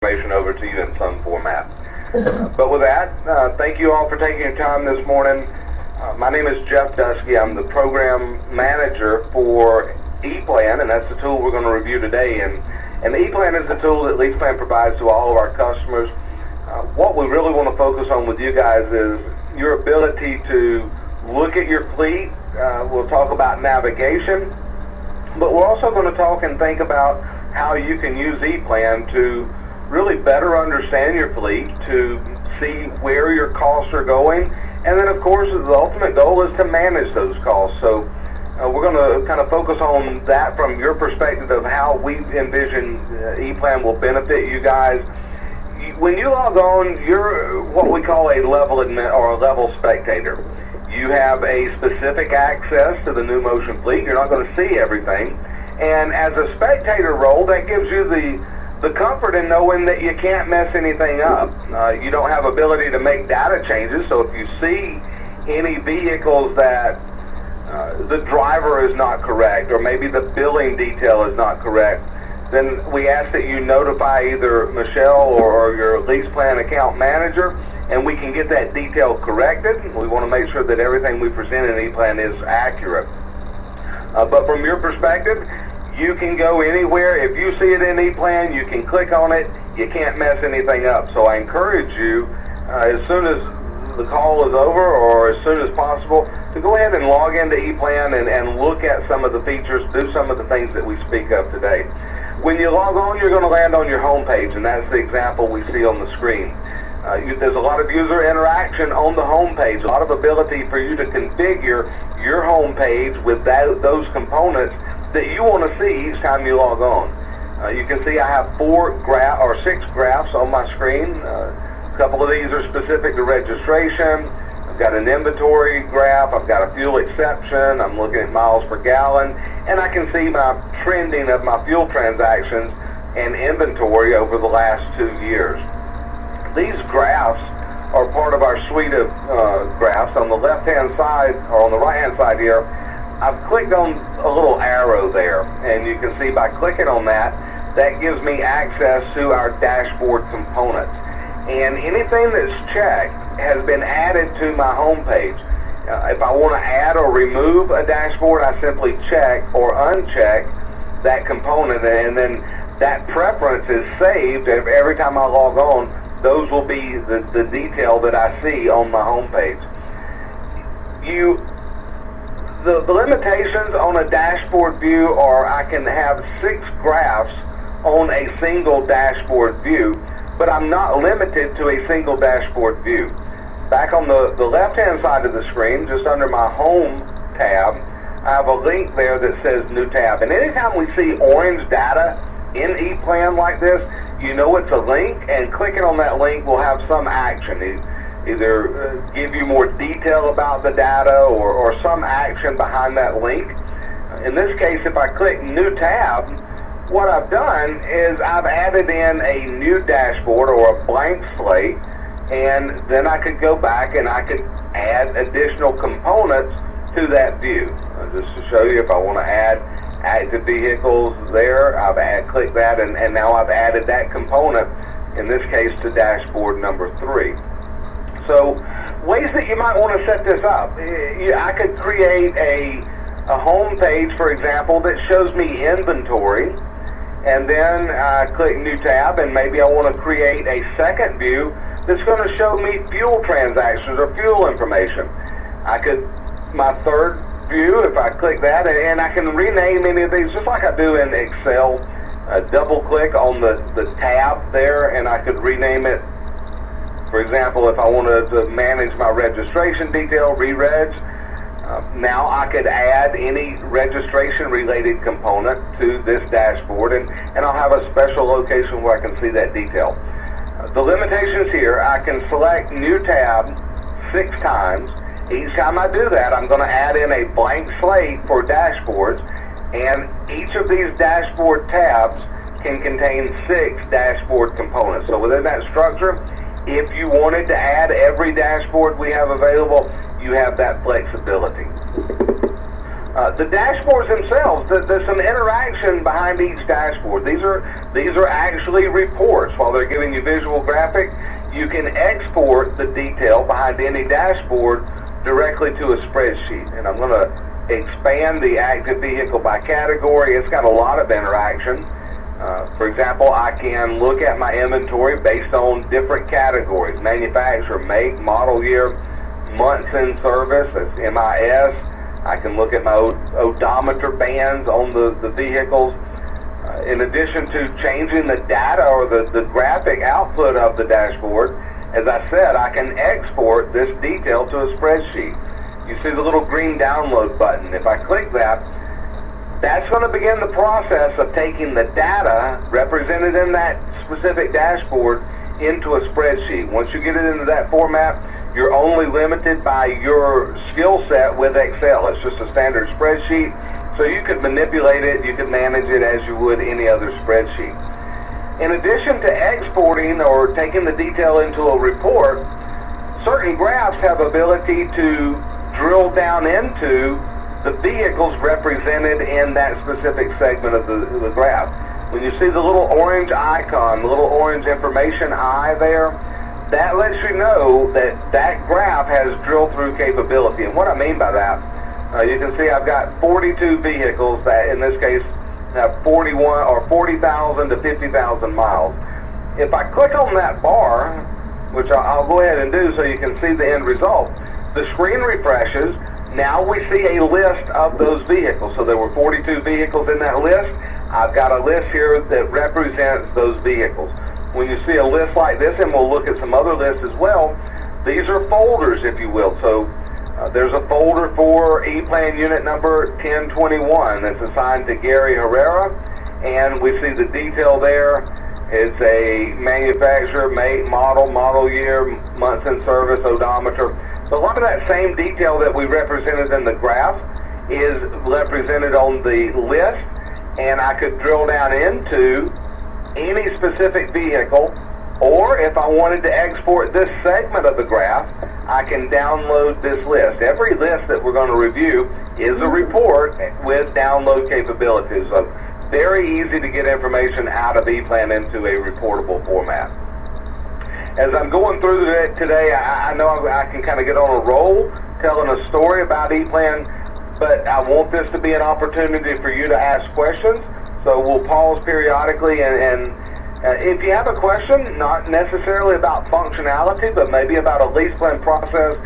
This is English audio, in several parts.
information over to you in some format. But with that, thank you all for taking your time this morning. My name is Jeff Dusky. I'm the program manager for ePlan, and that's the tool we're going to review today. And ePlan is the tool that LeasePlan provides to all of our customers. What we really want to focus on with you guys is your ability to look at your fleet. We'll talk about navigation, but we're also going to talk and think about how you can use ePlan to really better understand your fleet, to see where your costs are going, and then of course the ultimate goal is to manage those costs. So we're going to kind of focus on that from your perspective of how we envision ePlan will benefit you guys. When you log on, you're what we call a level admin or a level spectator. You have a specific access to the new motion fleet. You're not going to see everything. And as a spectator role, that gives you the comfort in knowing that you can't mess anything up. You don't have ability to make data changes, so if you see any vehicles that the driver is not correct, or maybe the billing detail is not correct, then we ask that you notify either Michelle or your LeasePlan account manager, and we can get that detail corrected. We want to make sure that everything we present in ePlan is accurate. But from your perspective, you can go anywhere. If you see it in ePlan, you can click on it. You can't mess anything up. So I encourage you, as soon as the call is over or as soon as possible, to go ahead and log into ePlan and look at some of the features, do some of the things that we speak of today. When you log on, you're going to land on your home page, and that's the example we see on the screen. There's a lot of user interaction on the home page, a lot of ability for you to configure your home page with those components that you want to see each time you log on. You can see I have 6 graphs on my screen. A couple of these are specific to registration. I've got an inventory graph. I've got a fuel exception. I'm looking at miles per gallon, and I can see my trending of my fuel transactions and inventory over the last 2 years. These graphs are part of our suite of graphs. On the left-hand side, or on the right-hand side here, I've clicked on a little arrow there, and you can see by clicking on that, that gives me access to our dashboard components. And anything that's checked has been added to my home page. If I want to add or remove a dashboard, I simply check or uncheck that component, and then that preference is saved. Every time I log on, those will be the detail that I see on my home page. The limitations on a dashboard view are I can have 6 graphs on a single dashboard view, but I'm not limited to a single dashboard view. Back on the left-hand side of the screen, just under my Home tab, I have a link there that says New Tab. And anytime we see orange data in ePlan like this, you know it's a link, and clicking on that link will have some action. Either give you more detail about the data or some action behind that link. In this case, if I click New Tab, what I've done is I've added in a new dashboard or a blank slate, and then I could go back and I could add additional components to that view. Just to show you, if I want to add active vehicles there, I've clicked that, and now I've added that component, in this case to dashboard number 3. So ways that you might want to set this up. I could create a home page, for example, that shows me inventory, and then I click New Tab, and maybe I want to create a second view that's going to show me fuel transactions or fuel information. My third view, if I click that, and I can rename any of these just like I do in Excel. Double click on the tab there, and I could rename it. For example, if I wanted to manage my registration detail, re-reg, now I could add any registration-related component to this dashboard, and I'll have a special location where I can see that detail. The limitations here, I can select New Tab 6 times. Each time I do that, I'm going to add in a blank slate for dashboards, and each of these dashboard tabs can contain 6 dashboard components. So within that structure, if you wanted to add every dashboard we have available, you have that flexibility. The dashboards themselves, there's some interaction behind each dashboard. These are actually reports. While they're giving you visual graphic, you can export the detail behind any dashboard directly to a spreadsheet. And I'm going to expand the active vehicle by category. It's got a lot of interaction. For example, I can look at my inventory based on different categories: manufacturer, make, model year, months in service, that's MIS. I can look at my odometer bands on the vehicles. In addition to changing the data or the graphic output of the dashboard, as I said, I can export this detail to a spreadsheet. You see the little green download button. If I click that, that's going to begin the process of taking the data represented in that specific dashboard into a spreadsheet. Once you get it into that format, you're only limited by your skill set with Excel. It's just a standard spreadsheet, so you could manipulate it, you could manage it as you would any other spreadsheet. In addition to exporting or taking the detail into a report, certain graphs have ability to drill down into the vehicles represented in that specific segment of the graph. When you see the little orange icon, the little orange information eye there, that lets you know that that graph has drill-through capability. And what I mean by that, you can see I've got 42 vehicles that, in this case, have 40,000 to 50,000 miles. If I click on that bar, which I'll go ahead and do so you can see the end result, the screen refreshes. Now we see a list of those vehicles. So there were 42 vehicles in that list. I've got a list here that represents those vehicles. When you see a list like this, and we'll look at some other lists as well, these are folders, if you will. So there's a folder for ePlan unit number 1021 that's assigned to Gary Herrera, and we see the detail there. It's a manufacturer, make, model year, months in service, odometer. So a lot of that same detail that we represented in the graph is represented on the list, and I could drill down into any specific vehicle, or if I wanted to export this segment of the graph, I can download this list. Every list that we're going to review is a report with download capabilities. So very easy to get information out of ePlan into a reportable format. As I'm going through it today, I know I can kind of get on a roll telling a story about ePlan, but I want this to be an opportunity for you to ask questions. So we'll pause periodically, and if you have a question, not necessarily about functionality, but maybe about a lease plan process,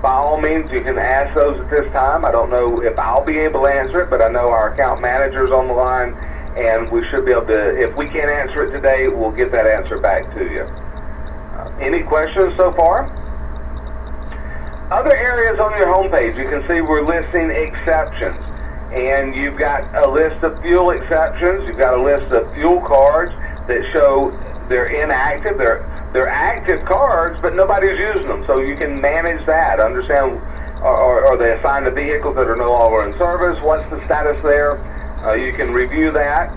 by all means, you can ask those at this time. I don't know if I'll be able to answer it, but I know our account manager's on the line, and we should be able to, if we can't answer it today, we'll get that answer back to you. Any questions so far? Other areas on your homepage, you can see we're listing exceptions. And you've got a list of fuel exceptions, you've got a list of fuel cards that show they're inactive, they're active cards, but nobody's using them. So you can manage that, understand, are they assigned to vehicles that are no longer in service, what's the status there? You can review that.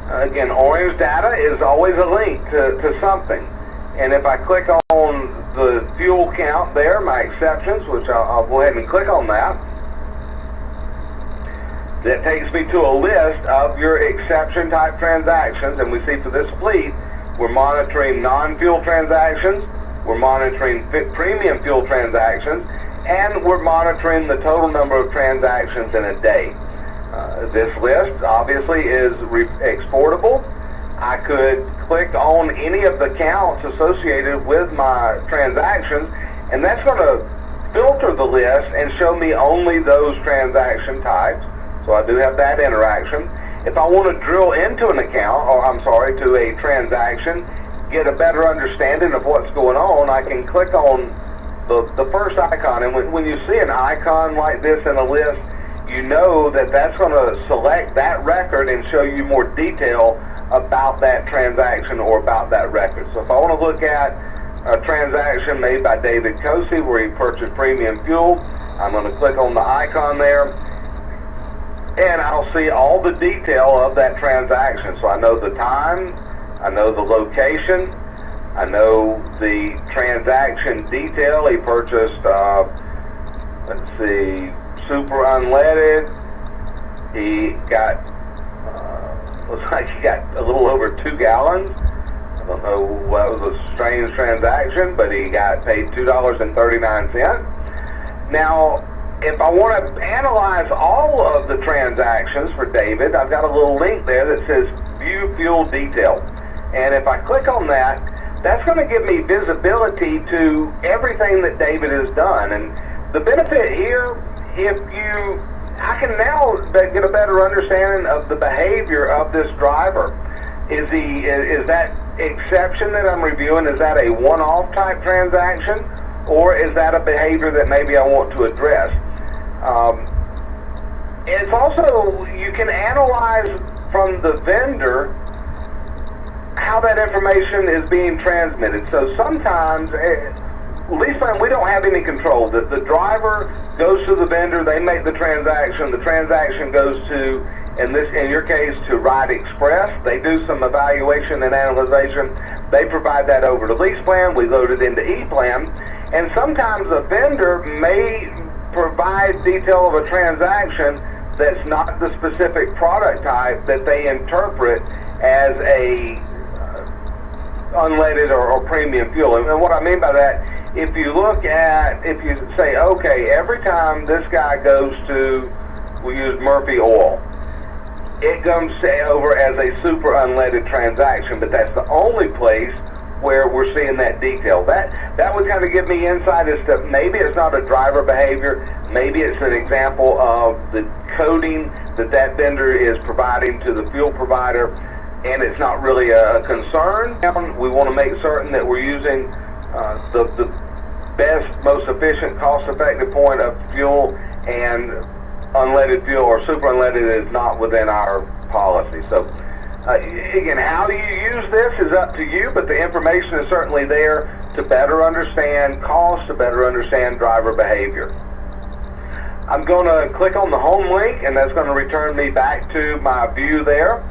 Again, orange data is always a link to something. And if I click on the fuel count there, my exceptions, which I'll go ahead and click on that, that takes me to a list of your exception type transactions. And we see for this fleet, we're monitoring non-fuel transactions, we're monitoring premium fuel transactions, and we're monitoring the total number of transactions in a day. This list obviously is exportable. I could click on any of the counts associated with my transactions, and that's going to filter the list and show me only those transaction types. So I do have that interaction. If I want to drill into an account, or I'm sorry, to a transaction, get a better understanding of what's going on, I can click on the first icon. And when you see an icon like this in a list, you know that that's going to select that record and show you more detail about that transaction or about that record. So if I want to look at a transaction made by David Kosey where he purchased premium fuel, I'm going to click on the icon there, and I'll see all the detail of that transaction. So I know the time, I know the location, I know the transaction detail. He purchased, let's see, super unleaded, He got, looks like he got a little over 2 gallons. I don't know, what was a strange transaction, but he got paid $2.39. Now, if I want to analyze all of the transactions for David, I've got a little link there that says View Fuel Detail. And if I click on that, that's going to give me visibility to everything that David has done. And the benefit here, I can now get a better understanding of the behavior of this driver. Is that exception that I'm reviewing, is that a one-off type transaction, or is that a behavior that maybe I want to address? It's also, you can analyze from the vendor how that information is being transmitted. So sometimes, leaseplan, we don't have any control. The driver goes to the vendor, they make the transaction goes to, in your case, to Ride Express. They do some evaluation and analyzation. They provide that over to leaseplan. We load it into ePlan. And sometimes a vendor may provide detail of a transaction that's not the specific product type that they interpret as a unleaded or premium fuel. And what I mean by that, if you say, okay, every time this guy goes to, we use Murphy oil, it comes over as a super unleaded transaction, but that's the only place where we're seeing that detail. That would kind of give me insight as to maybe it's not a driver behavior, maybe it's an example of the coding that vendor is providing to the fuel provider, and it's not really a concern. We want to make certain that we're using the best, most efficient, cost-effective point of fuel, and unleaded fuel or super unleaded is not within our policy. So again, how do you use this is up to you, but the information is certainly there to better understand cost, to better understand driver behavior. I'm going to click on the home link, and that's going to return me back to my view there.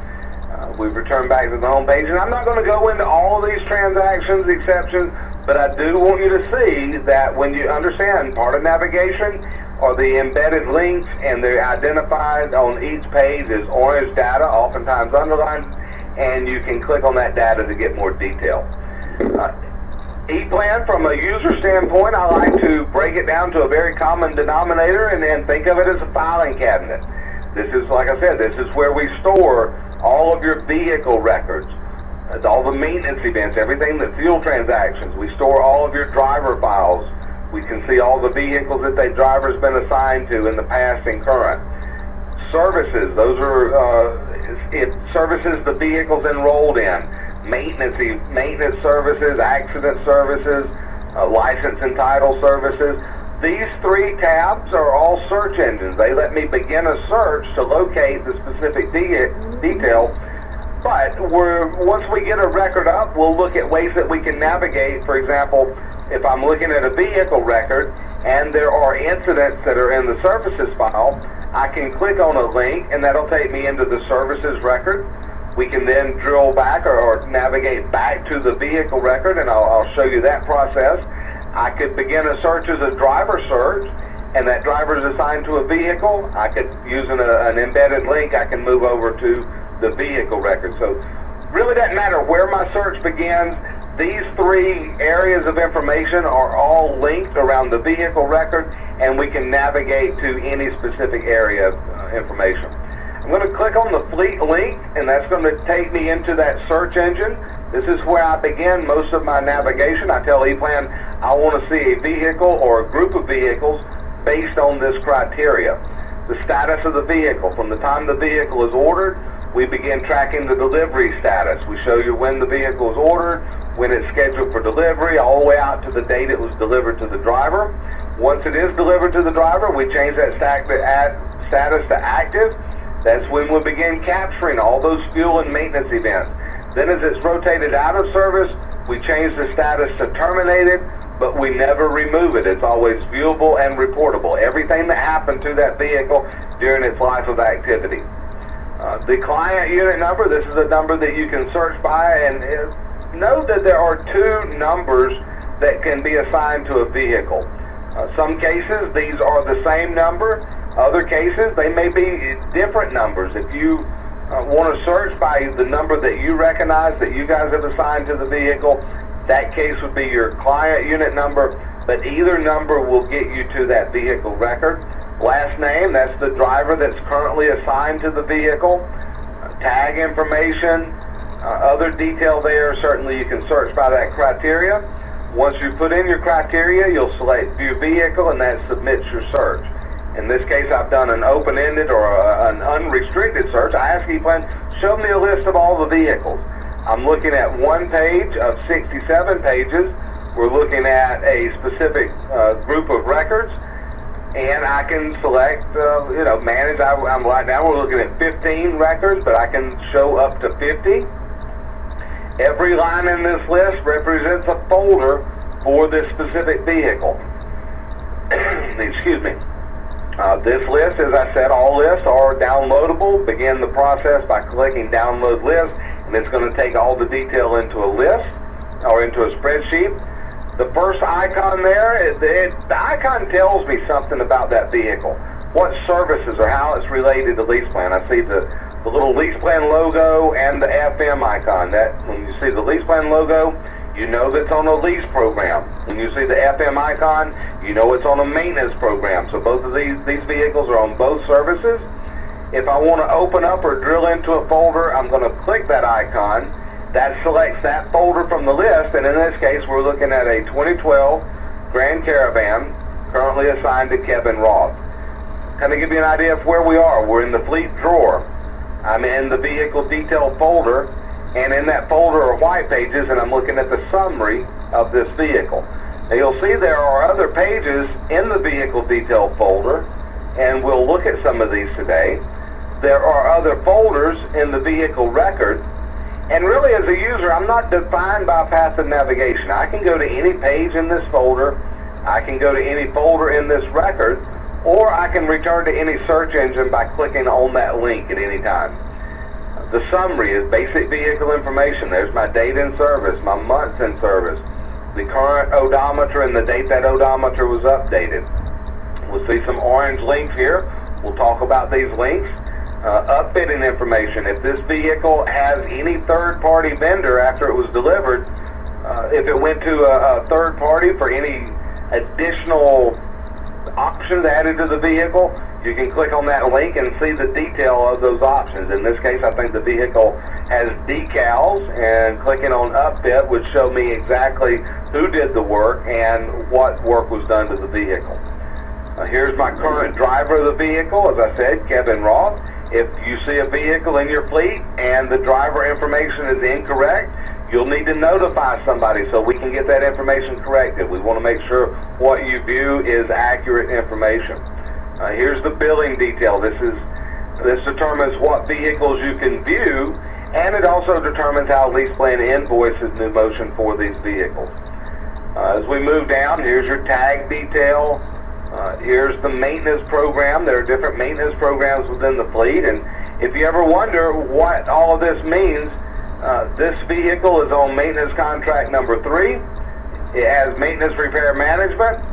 We've returned back to the home page, and I'm not going to go into all of these transactions, exceptions, but I do want you to see that when you understand part of navigation are the embedded links, and they're identified on each page as orange data, oftentimes underlined, and you can click on that data to get more detail. ePlan, from a user standpoint, I like to break it down to a very common denominator and then think of it as a filing cabinet. This is, like I said, this is where we store all of your vehicle records, all the maintenance events, everything that fuel transactions. We store all of your driver files. We can see all the vehicles that the driver's been assigned to in the past and current. Services, those are services the vehicle's enrolled in. Maintenance services, accident services, license and title services. These 3 tabs are all search engines. They let me begin a search to locate the specific detail. But once we get a record up, we'll look at ways that we can navigate. For example, if I'm looking at a vehicle record and there are incidents that are in the services file, I can click on a link and that'll take me into the services record. We can then drill back or navigate back to the vehicle record, and I'll show you that process. I could begin a search as a driver search, and that driver is assigned to a vehicle. I could, using an embedded link, I can move over to the vehicle record. So really doesn't matter where my search begins. These 3 areas of information are all linked around the vehicle record, and we can navigate to any specific area of information. I'm going to click on the fleet link, and that's going to take me into that search engine. This is where I begin most of my navigation. I tell ePlan I want to see a vehicle or a group of vehicles based on this criteria. The status of the vehicle. From the time the vehicle is ordered, we begin tracking the delivery status. We show you when the vehicle is ordered, when it's scheduled for delivery, all the way out to the date it was delivered to the driver. Once it is delivered to the driver, we change that status to active. That's when we begin capturing all those fuel and maintenance events. Then as it's rotated out of service, we change the status to terminated, but we never remove it. It's always viewable and reportable. Everything that happened to that vehicle during its life of activity. The client unit number, this is a number that you can search by, and know that there are 2 numbers that can be assigned to a vehicle. Some cases, these are the same number. Other cases, they may be different numbers. If you want to search by the number that you recognize that you guys have assigned to the vehicle, that case would be your client unit number, but either number will get you to that vehicle record. Last name, that's the driver that's currently assigned to the vehicle. Tag information, other detail there, certainly you can search by that criteria. Once you put in your criteria, you'll select View Vehicle, and that submits your search. In this case, I've done an open-ended or an unrestricted search. I ask ePlan, show me a list of all the vehicles. I'm looking at one page of 67 pages. We're looking at a specific group of records, and I can select, manage. I'm right now, we're looking at 15 records, but I can show up to 50. Every line in this list represents a folder for this specific vehicle. Excuse me. This list, as I said, all lists are downloadable. Begin the process by clicking Download List, and it's going to take all the detail into a list or into a spreadsheet. The first icon there, the icon tells me something about that vehicle, what services or how it's related to LeasePlan. I see the little LeasePlan logo and the FM icon. That when you see the LeasePlan logo, you know that's on a lease program. When you see the FM icon, you know it's on a maintenance program. So both of these vehicles are on both services. If I want to open up or drill into a folder, I'm going to click that icon. That selects that folder from the list, and in this case, we're looking at a 2012 Grand Caravan, currently assigned to Kevin Roth. Kind of give you an idea of where we are. We're in the fleet drawer. I'm in the vehicle detail folder, and in that folder are white pages, and I'm looking at the summary of this vehicle. Now you'll see there are other pages in the vehicle detail folder, and we'll look at some of these today. There are other folders in the vehicle record, and really as a user, I'm not defined by path of navigation. I can go to any page in this folder, I can go to any folder in this record, or I can return to any search engine by clicking on that link at any time. The summary is basic vehicle information. There's my date in service, my months in service, the current odometer and the date that odometer was updated. We'll see some orange links here. We'll talk about these links. Upfitting information. If this vehicle has any third-party vendor after it was delivered, if it went to a third party for any additional options added to the vehicle, you can click on that link and see the detail of those options. In this case, I think the vehicle has decals, and clicking on upfit would show me exactly who did the work and what work was done to the vehicle. Here's my current driver of the vehicle, as I said, Kevin Roth. If you see a vehicle in your fleet and the driver information is incorrect, you'll need to notify somebody so we can get that information corrected. We want to make sure what you view is accurate information. Here's the billing detail. This determines what vehicles you can view, and it also determines how LeasePlan invoices New Motion for these vehicles. As we move down, here's your tag detail. Here's the maintenance program. There are different maintenance programs within the fleet, and if you ever wonder what all of this means, this vehicle is on maintenance contract number 3. It has maintenance repair management.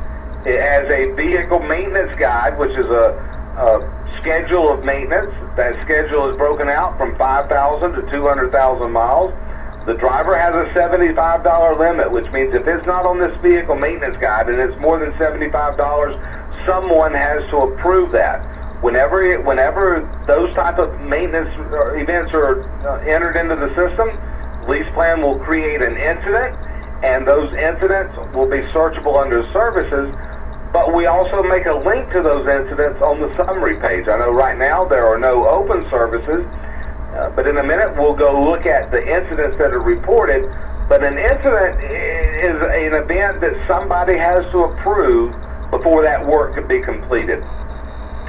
It has a vehicle maintenance guide, which is a schedule of maintenance. That schedule is broken out from 5,000 to 200,000 miles. The driver has a $75 limit, which means if it's not on this vehicle maintenance guide and it's more than $75, someone has to approve that. Whenever those type of maintenance events are entered into the system, LeasePlan will create an incident, and those incidents will be searchable under services, but we also make a link to those incidents on the summary page. I know right now there are no open services, but in a minute we'll go look at the incidents that are reported. But an incident is an event that somebody has to approve before that work could be completed.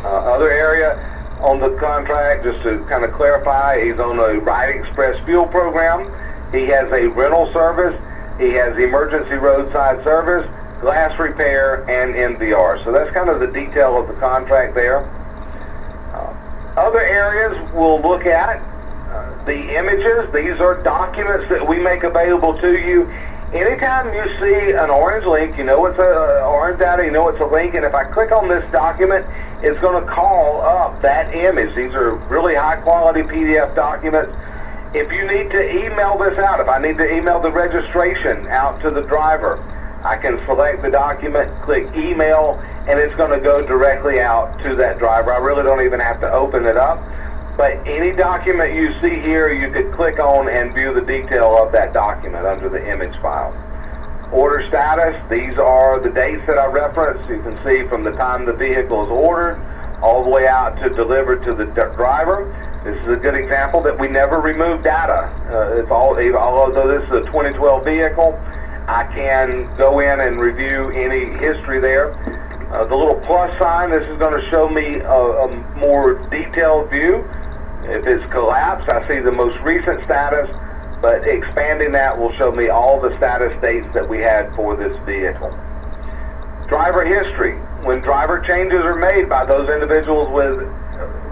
Other area on the contract, just to kind of clarify, he's on a Ride Express fuel program. He has a rental service. He has emergency roadside service, glass repair, and NVR. So that's kind of the detail of the contract there. Other areas we'll look at, the images. These are documents that we make available to you Anytime you see an orange link, you know it's a orange data, you know it's a link, and if I click on this document, it's going to call up that image. These are really high quality PDF documents. If you need to email this out, if I need to email the registration out to the driver, I can select the document, click email, and it's going to go directly out to that driver. I really don't even have to open it up. But any document you see here, you could click on and view the detail of that document under the image file. Order status, these are the dates that I referenced. You can see from the time the vehicle is ordered all the way out to delivered to the driver. This is a good example that we never remove data. Although this is a 2012 vehicle, I can go in and review any history there. The little plus sign, this is going to show me a more detailed view. If it's collapsed, I see the most recent status, but expanding that will show me all the status dates that we had for this vehicle. Driver history. When driver changes are made by those individuals with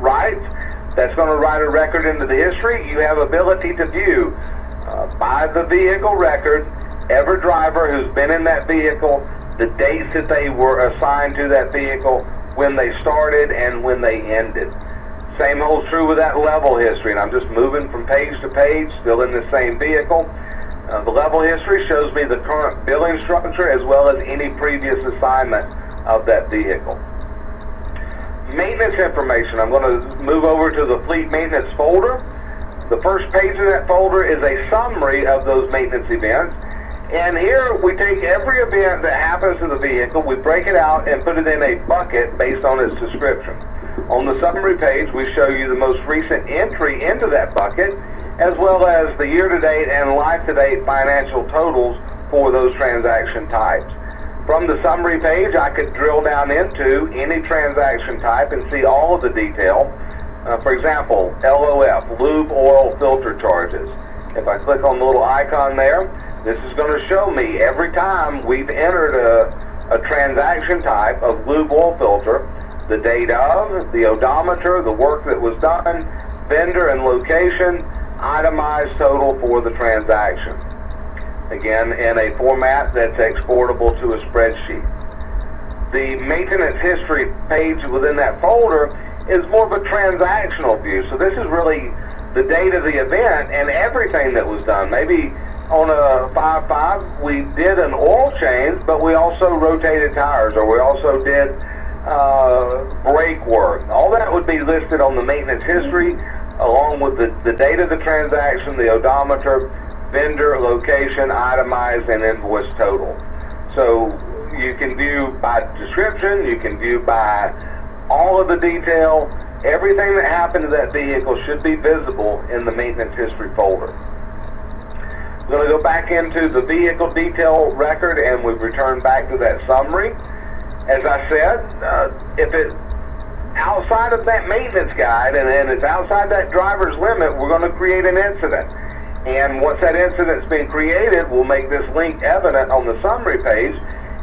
rights, that's going to write a record into the history. You have ability to view by the vehicle record every driver who's been in that vehicle, the dates that they were assigned to that vehicle, when they started and when they ended. Same holds true with that level history, and I'm just moving from page to page, still in the same vehicle. The level history shows me the current billing structure as well as any previous assignment of that vehicle. Maintenance information. I'm going to move over to the fleet maintenance folder. The first page of that folder is a summary of those maintenance events. And here we take every event that happens to the vehicle, we break it out and put it in a bucket based on its description. On the summary page, we show you the most recent entry into that bucket, as well as the year-to-date and life-to-date financial totals for those transaction types. From the summary page, I could drill down into any transaction type and see all of the detail. For example, LOF, lube oil filter charges. If I click on the little icon there, this is going to show me every time we've entered a transaction type of lube oil filter, the date of, the odometer, the work that was done, vendor and location, itemized total for the transaction. Again, in a format that's exportable to a spreadsheet. The maintenance history page within that folder is more of a transactional view. So this is really the date of the event and everything that was done. Maybe on a 5.5 we did an oil change, but we also rotated tires, or we also did brake work. All that would be listed on the maintenance history, along with the date of the transaction, the odometer, vendor, location, itemized, and invoice total. So you can view by description, you can view by all of the detail. Everything that happened to that vehicle should be visible in the maintenance history folder. We're going to go back into the vehicle detail record, and we return back to that summary. As I said, if it's outside of that maintenance guide and it's outside that driver's limit, we're going to create an incident. And once that incident's been created, we'll make this link evident on the summary page.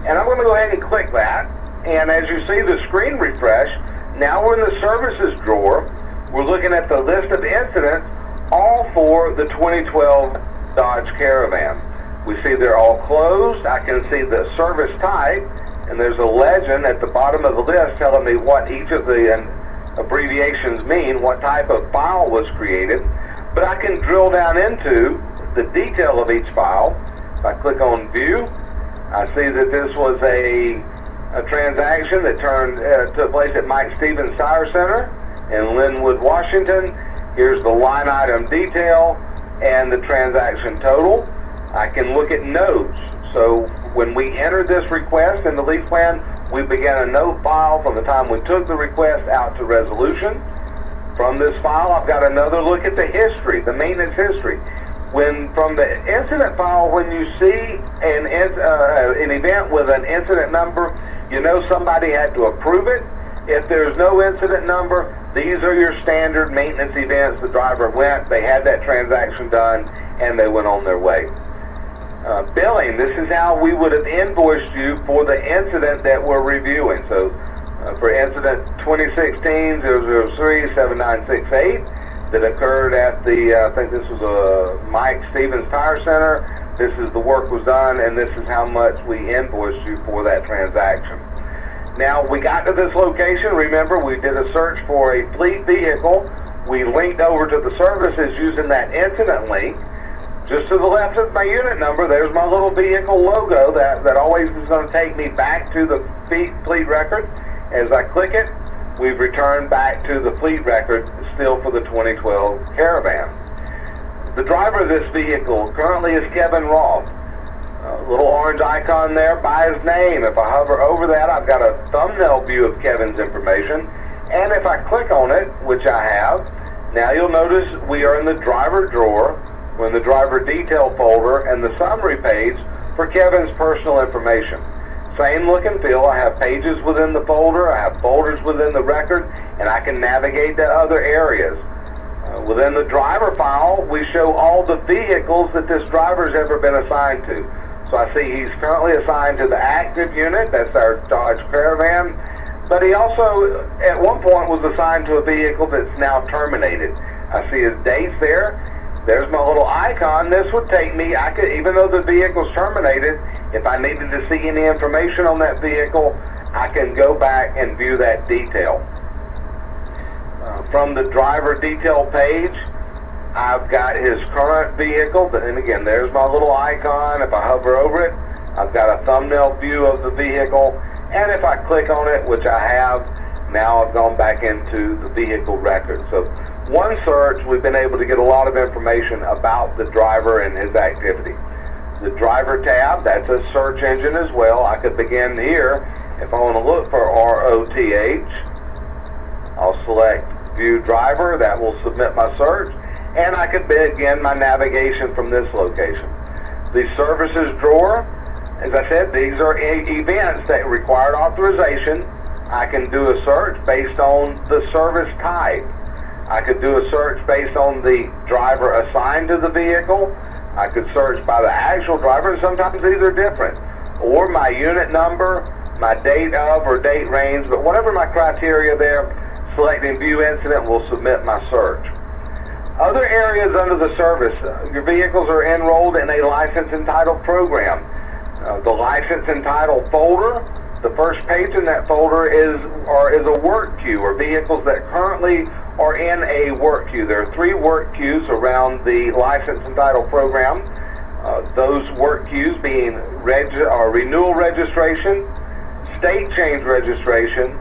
And I'm going to go ahead and click that. And as you see the screen refresh, now we're in the services drawer. We're looking at the list of incidents, all for the 2012 Dodge Caravan. We see they're all closed. I can see the service type, and there's a legend at the bottom of the list telling me what each of the abbreviations mean, what type of file was created. But I can drill down into the detail of each file. If I click on View, I see that this was a transaction that took place at Mike Stevens Tire Center in Linwood, Washington. Here's the line item detail and the transaction total. I can look at notes. So when we entered this request in the lease plan, we began a note file from the time we took the request out to resolution. From this file, I've got another look at the history, the maintenance history. From the incident file, when you see an event with an incident number, you know somebody had to approve it. If there's no incident number, these are your standard maintenance events. The driver went, they had that transaction done, and they went on their way. Billing, this is how we would have invoiced you for the incident that we're reviewing. So for incident 2016-003-7968 that occurred at the, I think this was a Mike Stevens Tire Center, this is the work was done, and this is how much we invoiced you for that transaction. Now, we got to this location. Remember, we did a search for a fleet vehicle. We linked over to the services using that incident link. Just to the left of my unit number, there's my little vehicle logo that always is going to take me back to the fleet record. As I click it, we've returned back to the fleet record, still for the 2012 Caravan. The driver of this vehicle currently is Kevin Roth. A little orange icon there by his name. If I hover over that, I've got a thumbnail view of Kevin's information. And if I click on it, which I have, now you'll notice we are in the driver drawer. We're in the driver detail folder and the summary page for Kevin's personal information. Same look and feel. I have pages within the folder, I have folders within the record, and I can navigate to other areas. Within the driver file, we show all the vehicles that this driver's ever been assigned to. So I see he's currently assigned to the active unit, that's our Dodge Caravan, but he also at one point was assigned to a vehicle that's now terminated. I see his dates there. There's my little icon. This would take me, I could, even though the vehicle's terminated, if I needed to see any information on that vehicle, I can go back and view that detail. From the driver detail page, I've got his current vehicle, and again, there's my little icon. If I hover over it, I've got a thumbnail view of the vehicle, and if I click on it, which I have, now I've gone back into the vehicle record. So one search, we've been able to get a lot of information about the driver and his activity. The driver tab, that's a search engine as well. I could begin here. If I want to look for ROTH, I'll select View Driver. That will submit my search. And I could begin my navigation from this location. The services drawer, as I said, these are events that required authorization. I can do a search based on the service type. I could do a search based on the driver assigned to the vehicle. I could search by the actual driver, and sometimes these are different. Or my unit number, my date of or date range, but whatever my criteria there, selecting View Incident will submit my search. Other areas under the service, your vehicles are enrolled in a license and title program. The license and title folder, the first page in that folder is a work queue, or vehicles that currently are in a work queue. There are 3 work queues around the license and title program. Those work queues being renewal registration, state change registration,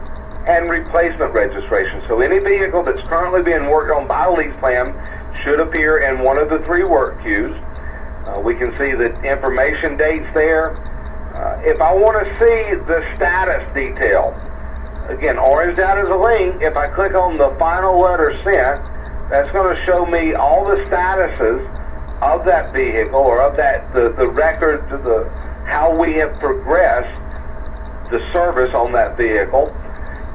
and replacement registration. So any vehicle that's currently being worked on by lease plan should appear in one of the 3 work queues. We can see the information dates there. If I want to see the status detail, again, oranged out as a link, if I click on the final letter sent, that's going to show me all the statuses of that vehicle, or of that the record, how we have progressed the service on that vehicle.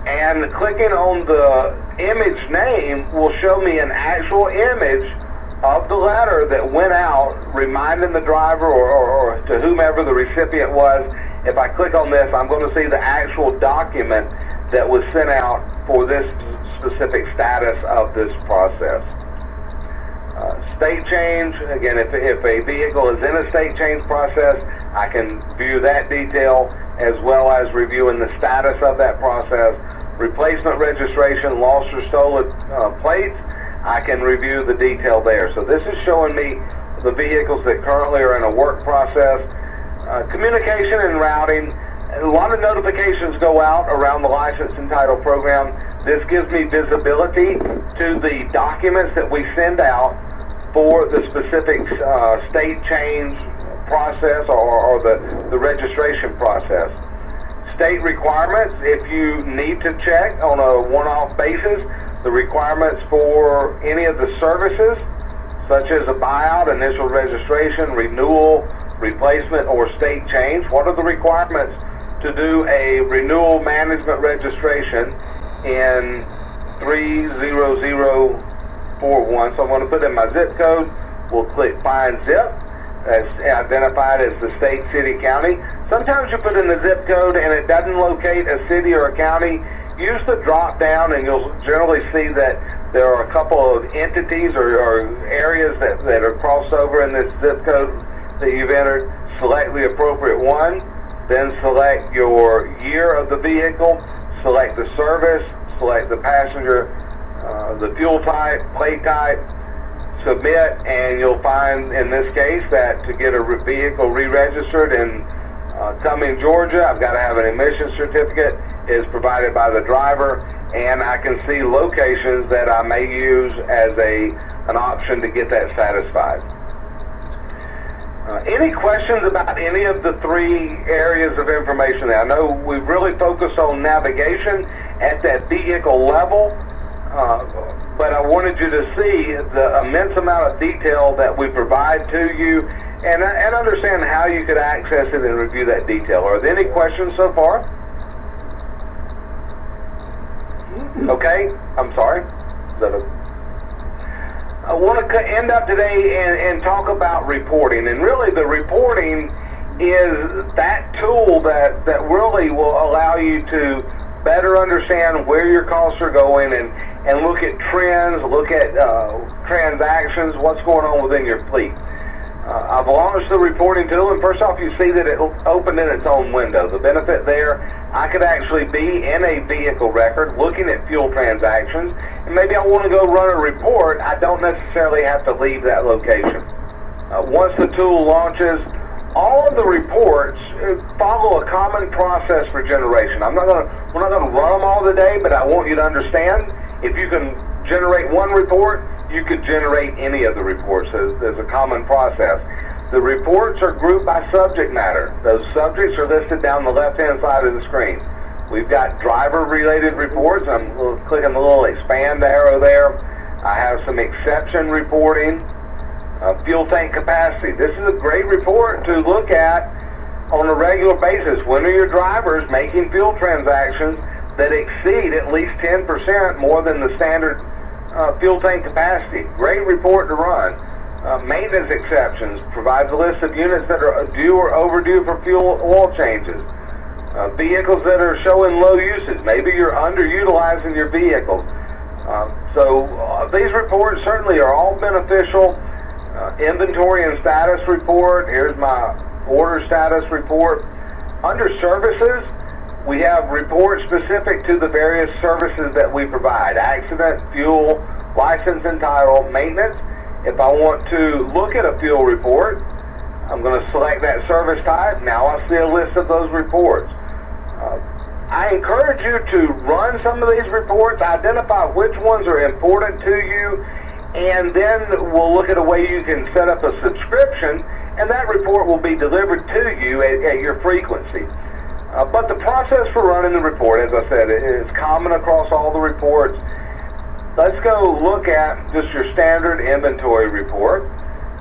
And clicking on the image name will show me an actual image of the letter that went out, reminding the driver or to whomever the recipient was. If I click on this, I'm going to see the actual document that was sent out for this specific status of this process. State change, again, if a vehicle is in a state change process, I can view that detail as well as reviewing the status of that process. Replacement registration, lost or stolen plates, I can review the detail there. So this is showing me the vehicles that currently are in a work process. Communication and routing, a lot of notifications go out around the license and title program. This gives me visibility to the documents that we send out for the specific state change process or the registration process. State requirements, if you need to check on a one-off basis the requirements for any of the services, such as a buyout, initial registration, renewal, replacement, or state change. What are the requirements to do a renewal management registration in 30041? So I'm going to put in my zip code. We'll click Find Zip. That's identified as the state, city, county. Sometimes you put in the zip code and it doesn't locate a city or a county. Use the drop down and you'll generally see that there are a couple of entities or areas that are crossed over in this zip code that you've entered, select the appropriate one, then select your year of the vehicle, select the service, select the passenger, the fuel type, plate type, submit, and you'll find in this case that to get a vehicle re-registered in Cumming, Georgia, I've got to have an emissions certificate is provided by the driver, and I can see locations that I may use as an option to get that satisfied. Any questions about any of the three areas of information there? I know we've really focused on navigation at that vehicle level, but I wanted you to see the immense amount of detail that we provide to you and understand how you could access it and review that detail. Are there any questions so far? Okay, I'm sorry. I want to end up today and talk about reporting. And really the reporting is that tool that really will allow you to better understand where your costs are going and look at trends, look at transactions, what's going on within your fleet. I've launched the reporting tool, and first off, you see that it opened in its own window. The benefit there, I could actually be in a vehicle record looking at fuel transactions, and maybe I want to go run a report. I don't necessarily have to leave that location. Once the tool launches, all of the reports follow a common process for generation. we're not going to run them all today, but I want you to understand, if you can generate one report, you could generate any of the reports. There's a common process. The reports are grouped by subject matter. Those subjects are listed down the left-hand side of the screen. We've got driver-related reports. I'm clicking the little expand arrow there. I have some exception reporting. Fuel tank capacity. This is a great report to look at on a regular basis. When are your drivers making fuel transactions that exceed at least 10% more than the standard fuel tank capacity? Great report to run. Maintenance exceptions provides a list of units that are due or overdue for fuel oil changes. Vehicles that are showing low usage. Maybe you're underutilizing your vehicles. So these reports certainly are all beneficial. Inventory and status report. Here's my order status report. Under services, we have reports specific to the various services that we provide. Accident, fuel, license and title, maintenance. If I want to look at a fuel report, I'm going to select that service type. Now I see a list of those reports. I encourage you to run some of these reports, identify which ones are important to you, and then we'll look at a way you can set up a subscription, and that report will be delivered to you at your frequency. But the process for running the report, as I said, is common across all the reports. Let's go look at just your standard inventory report.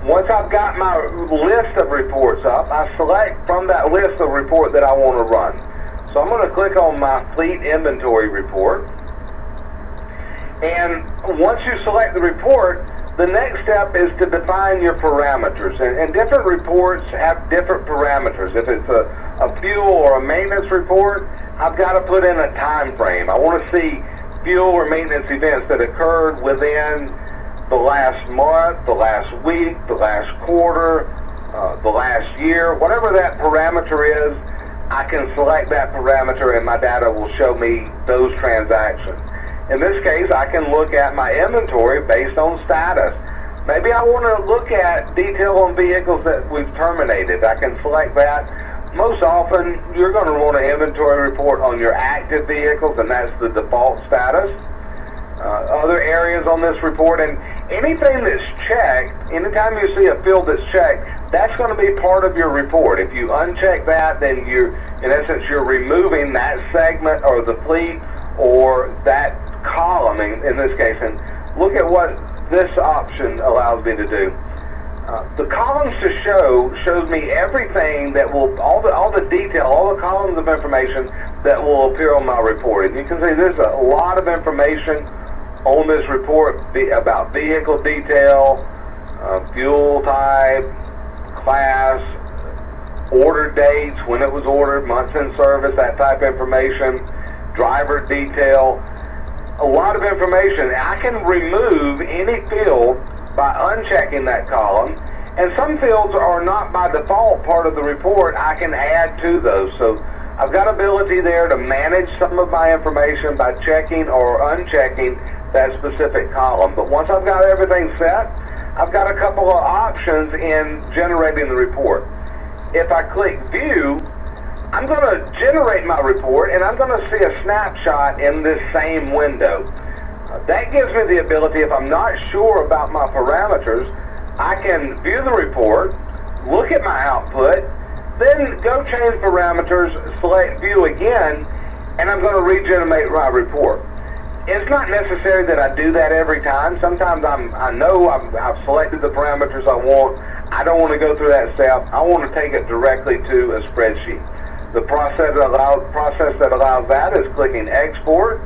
Once I've got my list of reports up, I select from that list the report that I want to run. So I'm going to click on my fleet inventory report. And once you select the report, the next step is to define your parameters. And different reports have different parameters. If it's a fuel or a maintenance report, I've got to put in a time frame. I want to see fuel or maintenance events that occurred within the last month, the last week, the last quarter, the last year. Whatever that parameter is, I can select that parameter and my data will show me those transactions. In this case, I can look at my inventory based on status. Maybe I want to look at detail on vehicles that we've terminated. I can select that. Most often, you're going to want an inventory report on your active vehicles, and that's the default status. Other areas on this report, and anything that's checked, anytime you see a field that's checked, that's going to be part of your report. If you uncheck that, then in essence, you're removing that segment or the fleet or that column in this case. And look at what this option allows me to do. The columns to shows me everything that will, all the detail, all the columns of information that will appear on my report. And you can see there's a lot of information on this report about vehicle detail, fuel type, class, order dates, when it was ordered, months in service, that type of information, driver detail, a lot of information. I can remove any field by unchecking that column, And some fields are not by default part of the report. I can add to those. So I've got ability there to manage some of my information by checking or unchecking that specific column. But once I've got everything set, I've got a couple of options in generating the report. If I click View, I'm going to generate my report, and I'm going to see a snapshot in this same window. That gives me the ability, if I'm not sure about my parameters, I can view the report, look at my output, then go change parameters, select View again, and I'm going to regenerate my report. It's not necessary that I do that every time. Sometimes I know I've selected the parameters I want. I don't want to go through that step. I want to take it directly to a spreadsheet. The process that allows that is clicking Export,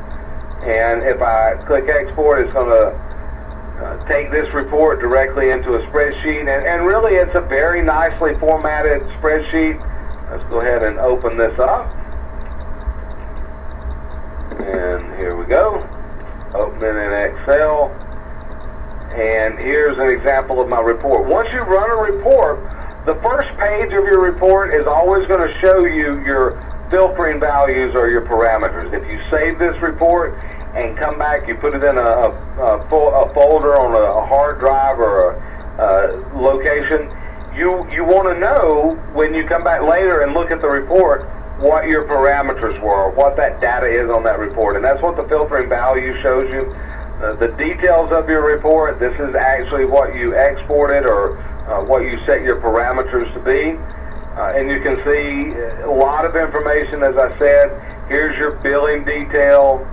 and if I click Export, it's going to take this report directly into a spreadsheet, and really it's a very nicely formatted spreadsheet. Let's go ahead and open this up, and here we go, opening in Excel, and here's an example of my report. Once you run a report, the first page of your report is always going to show you your filtering values or your parameters. If you save this report and come back, you put it in a folder on a hard drive or a location, you want to know when you come back later and look at the report what your parameters were, what that data is on that report. And that's what the filtering value shows you. The details of your report, this is actually what you exported or what you set your parameters to be. And you can see a lot of information, as I said. Here's your billing detail.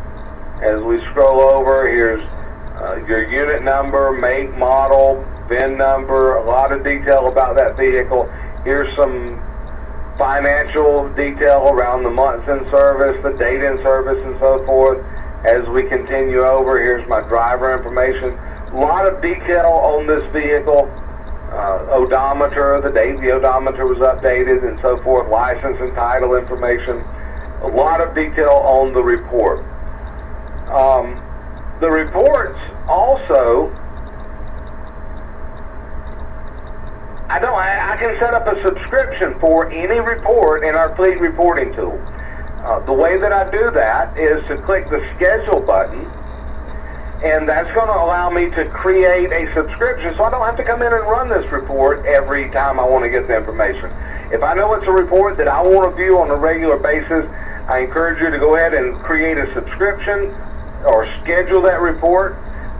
As we scroll over, here's your unit number, make, model, VIN number, a lot of detail about that vehicle. Here's some financial detail around the months in service, the date in service, and so forth. As we continue over, here's my driver information. A lot of detail on this vehicle. Odometer, the date the odometer was updated, and so forth. License and title information. A lot of detail on the report. The reports also, I can set up a subscription for any report in our fleet reporting tool. The way that I do that is to click the schedule button, and that's going to allow me to create a subscription so I don't have to come in and run this report every time I want to get the information. If I know it's a report that I want to view on a regular basis, I encourage you to go ahead and create a subscription or schedule that report.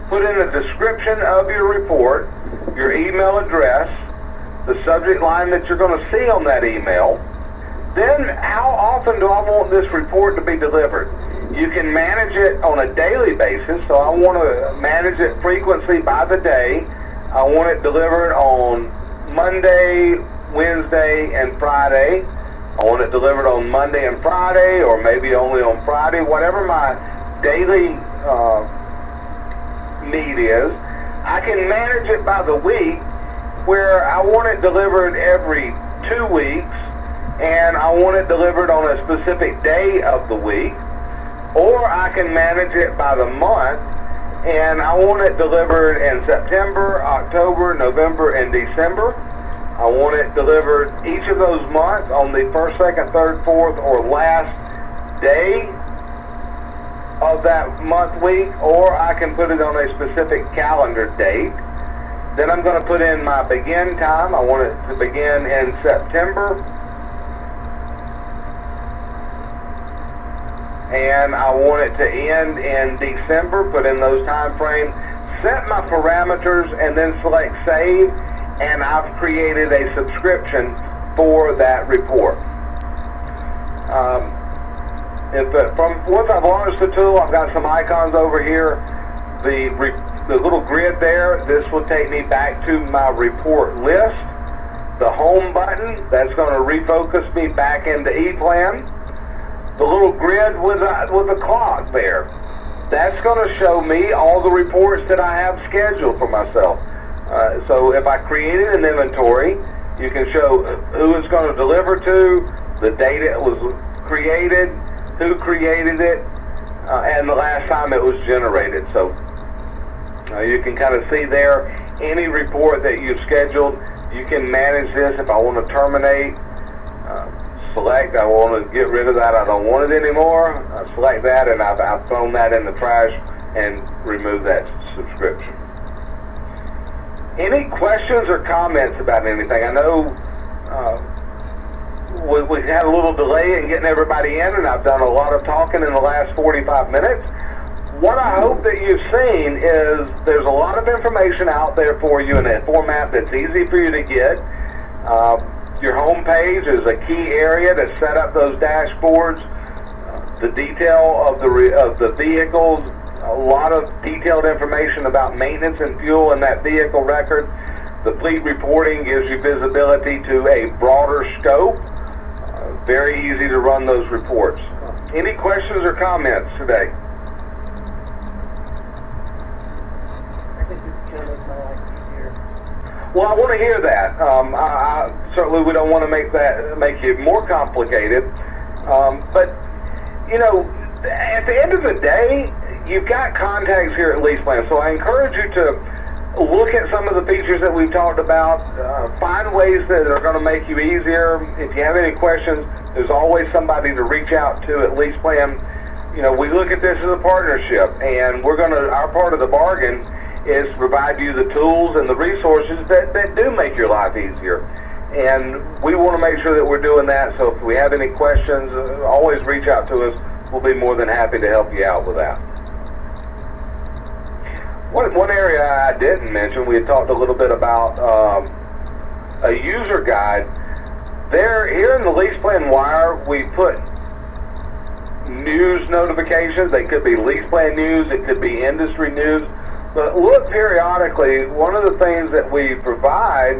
Put in a description of your report, your email address, the subject line that you're going to see on that email. Then how often do I want this report to be delivered? You can manage it on a daily basis, so I want to manage it frequency by the day. I want it delivered on Monday, Wednesday, and Friday. I want it delivered on Monday and Friday, or maybe only on Friday, whatever my daily need is. I can manage it by the week, where I want it delivered every 2 weeks, and I want it delivered on a specific day of the week. Or I can manage it by the month, and I want it delivered in September, October, November, and December. I want it delivered each of those months on the first, second, third, fourth, or last day of that month, week, or I can put it on a specific calendar date. Then I'm going to put in my begin time. I want it to begin in September, and I want it to end in December. Put in those time frames, set my parameters, and then select Save, and I've created a subscription for that report. Once I've launched the tool, I've got some icons over here. The little grid there, this will take me back to my report list. The home button, that's going to refocus me back into ePlan. The little grid with a clock there, that's going to show me all the reports that I have scheduled for myself. So if I created an inventory, you can show who it's going to deliver to, the date it was created, who created it, and the last time it was generated. So you can kind of see there any report that you've scheduled. You can manage this. If I want to terminate, select, I want to get rid of that, I don't want it anymore. Select that, and I've thrown that in the trash and remove that subscription. Any questions or comments about anything? I know we had a little delay in getting everybody in, and I've done a lot of talking in the last 45 minutes. What I hope that you've seen is there's a lot of information out there for you in a format that's easy for you to get. Your home page is a key area to set up those dashboards. The detail of the vehicles, a lot of detailed information about maintenance and fuel in that vehicle record. The fleet reporting gives you visibility to a broader scope. Very easy to run those reports. Any questions or comments today? I think it's going to make my life easier. Well, I want to hear that. Certainly, we don't want to make it more complicated. But you know, at the end of the day, you've got contacts here at LeasePlan. So I encourage you to look at some of the features that we've talked about. Find ways that are going to make you easier. If you have any questions, there's always somebody to reach out to at LeasePlan. You know, we look at this as a partnership, and our part of the bargain is to provide you the tools and the resources that do make your life easier. And we want to make sure that we're doing that. So if we have any questions, always reach out to us. We'll be more than happy to help you out with that. One area I didn't mention, we had talked a little bit about a user guide. Here in the LeasePlan Wire, we put news notifications. They could be LeasePlan news, it could be industry news. But look periodically, one of the things that we provide,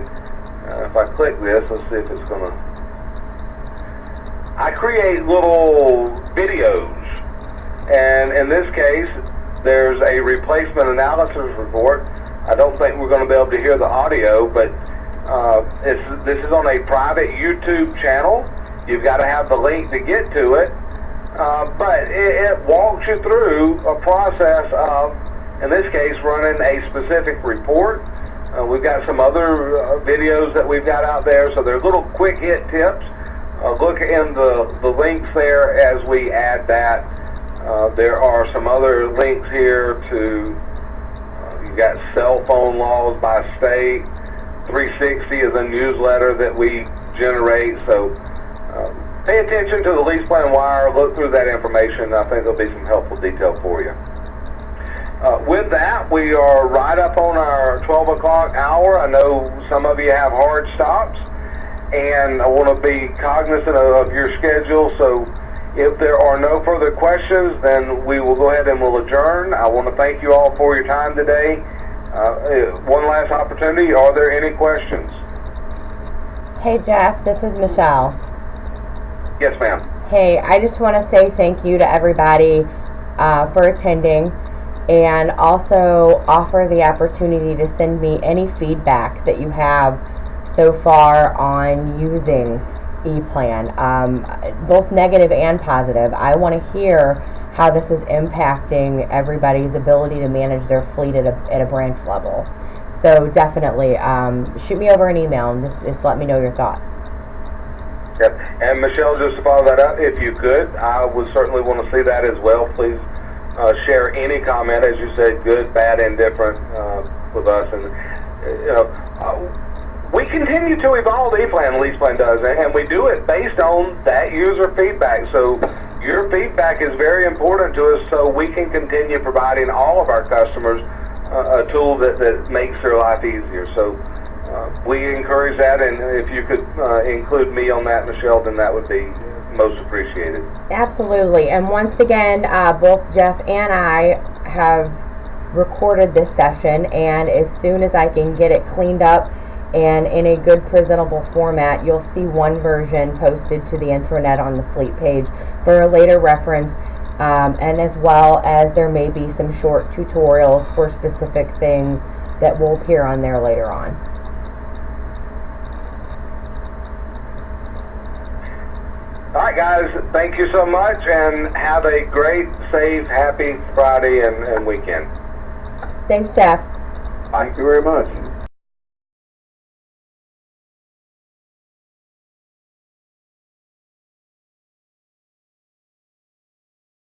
if I click this, let's see if it's going to... I create little videos. And in this case, there's a replacement analysis report. I don't think we're going to be able to hear the audio, but this is on a private YouTube channel. You've got to have the link to get to it. But it walks you through a process of, in this case, running a specific report. We've got some other videos that we've got out there, so they're little quick hit tips. Look in the links there as we add that. There are some other links here to, you've got cell phone laws by state. 360 is a newsletter that we generate, so pay attention to the LeasePlan Wire, look through that information. I think there'll be some helpful detail for you. With that, we are right up on our 12 o'clock hour. I know some of you have hard stops, and I want to be cognizant of your schedule, so if there are no further questions, then we will go ahead and we'll adjourn. I want to thank you all for your time today. One last opportunity. Are there any questions? Hey Jeff, this is Michelle. Yes, ma'am. Hey, I just want to say thank you to everybody for attending, and also offer the opportunity to send me any feedback that you have so far on using ePlan, both negative and positive. I want to hear how this is impacting everybody's ability to manage their fleet at a branch level. So definitely shoot me over an email and just let me know your thoughts. Yep. And Michelle, just to follow that up, if you could, I would certainly want to see that as well. Please share any comment, as you said, good, bad, indifferent, with us. And we continue to evolve ePlan, LeasePlan does, and we do it based on that user feedback. So your feedback is very important to us, so we can continue providing all of our customers a tool that makes their life easier. So we encourage that, and if you could include me on that, Michelle, then that would be most appreciated. Absolutely. And once again, both Jeff and I have recorded this session, and as soon as I can get it cleaned up and in a good presentable format, you'll see one version posted to the intranet on the fleet page for a later reference, and as well as there may be some short tutorials for specific things that will appear on there later on. All right, guys, thank you so much, and have a great, safe, happy Friday and weekend. Thanks, Jeff. Thank you very much.